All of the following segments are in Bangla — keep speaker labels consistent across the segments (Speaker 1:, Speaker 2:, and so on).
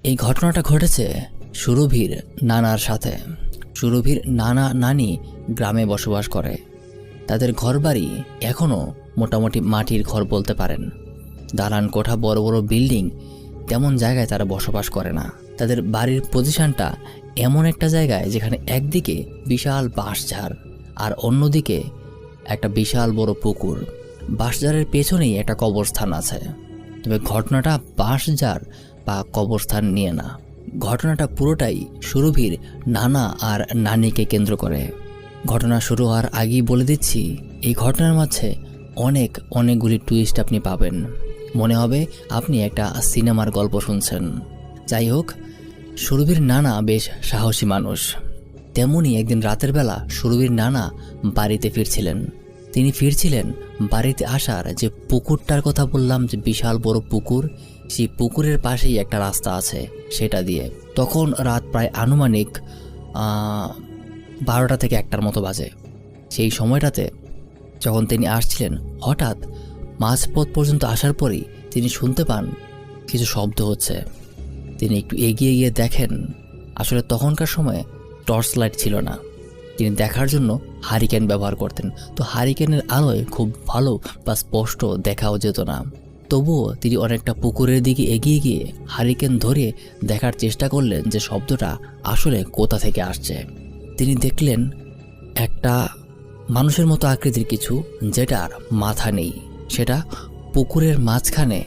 Speaker 1: এই ঘটনাটা ঘটেছে সুরভির নানার সাথে। সুরভির নানা নানি গ্রামে বসবাস করে। তাদের ঘরবাড়ি এখনও মোটামুটি মাটির ঘর বলতে পারেন। দালান কোঠা, বড় বড় বিল্ডিং তেমন জায়গায় তারা বসবাস করে না। তাদের বাড়ির পজিশনটা এমন একটা জায়গায় যেখানে একদিকে বিশাল বাঁশঝাড় আর অন্যদিকে একটা বিশাল বড় পুকুর। বাঁশঝাড়ের পেছনেই একটা কবরস্থান আছে। তবে ঘটনাটা বাঁশঝাড় বা কবরস্থান নিয়ে না, ঘটনাটা পুরোটাই সুরভির নানা আর নানিকে কেন্দ্র করে। ঘটনা শুরু হওয়ার আগেই বলে দিচ্ছি, এই ঘটনার মাঝে অনেকগুলি টুইস্ট আপনি পাবেন। মনে হবে আপনি একটা সিনেমার গল্প শুনছেন। যাই হোক, সুরভির নানা বেশ সাহসী মানুষ। তেমনই একদিন রাতের বেলা সুরভির নানা বাড়িতে ফিরছিলেন। তিনি ফিরছিলেন বাড়িতে আসার যে পুকুরটার কথা বললাম, যে বিশাল বড় পুকুর, সেই পুকুরের পাশেই একটা রাস্তা আছে সেটা দিয়ে। তখন রাত প্রায় আনুমানিক 12টা থেকে 1টার মতো বাজে। সেই সময়টাতে যখন তিনি আসছিলেন, হঠাৎ মাঝপথ পর্যন্ত আসার পরেই তিনি শুনতে পান কিছু শব্দ হচ্ছে। তিনি একটু এগিয়ে গিয়ে দেখেন, আসলে তখনকার সময়ে টর্চ লাইট ছিল না। তিনি দেখার জন্য হারিকেন ব্যবহার করতেন। তো হারিকেনের আলোয় খুব ভালো বা স্পষ্ট দেখাও যেত না। তবুও তিনি অনেকটা পুকুরের দিকে এগিয়ে গিয়ে হারিকেন ধরে দেখার চেষ্টা করলেন যে শব্দটা আসলে কোথা থেকে আসছে। তিনি দেখলেন একটা মানুষের মতো আকৃতির কিছু, যেটার মাথা নেই। সেটা পুকুরের মাঝখানে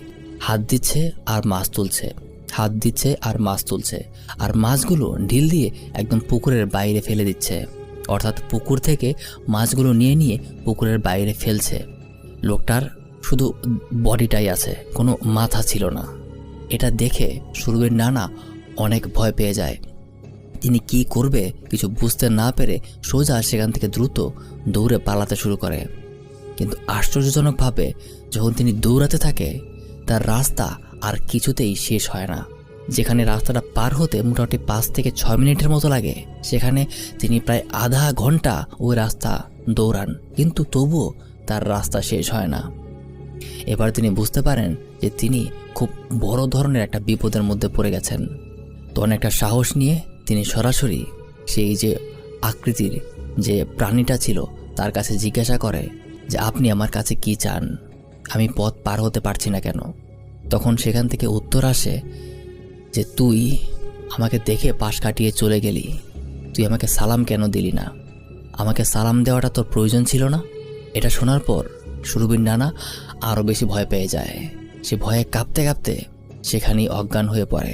Speaker 1: হাত দিচ্ছে আর মাছ তুলছে, হাত দিচ্ছে আর মাছ তুলছে, আর মাছগুলো ঢিল দিয়ে একদম পুকুরের বাইরে ফেলে দিচ্ছে। অর্থাৎ পুকুর থেকে মাছগুলো নিয়ে নিয়ে পুকুরের বাইরে ফেলছে। লোকটার শুধু বডিটাই আছে, কোনো মাথা ছিল না। এটা দেখে সুরভির নানা অনেক ভয় পেয়ে যায়। তিনি কি করবে কিছু বুঝতে না পেরে সোজা সেখান থেকে দ্রুত দৌড়ে পালাতে শুরু করে। কিন্তু আশ্চর্যজনকভাবে যখন তিনি দৌড়াতে থাকে, তার রাস্তা আর কিছুতেই শেষ হয় না। যেখানে রাস্তাটা পার হতে মোটামুটি 5 থেকে 6 মিনিটের মতো লাগে, সেখানে তিনি প্রায় আধা ঘন্টা ওই রাস্তা দৌড়ান, কিন্তু তবুও তার রাস্তা শেষ হয় না। এবার তিনি বুঝতে পারেন যে তিনি খুব বড় ধরনের একটা বিপদের মধ্যে পড়ে গেছেন। তো অনেকটা সাহস নিয়ে তিনি সরাসরি সেই যে আকৃতির যে প্রাণীটা ছিল তার কাছে জিজ্ঞাসা করে যে, আপনি আমার কাছে কি চান? আমি পথ পার হতে পারছি না কেন? তখন সেখান থেকে উত্তর আসে যে, তুই আমাকে দেখে পাশ কাটিয়ে চলে গেলি, তুই আমাকে সালাম কেন দিলি না? আমাকে সালাম দেওয়াটা তোর প্রয়োজন ছিল না? এটা শোনার পর সুরভির নানা আরও বেশি ভয় পেয়ে যায়। সে ভয়ে কাঁপতে কাঁপতে সেখানেই অজ্ঞান হয়ে পড়ে।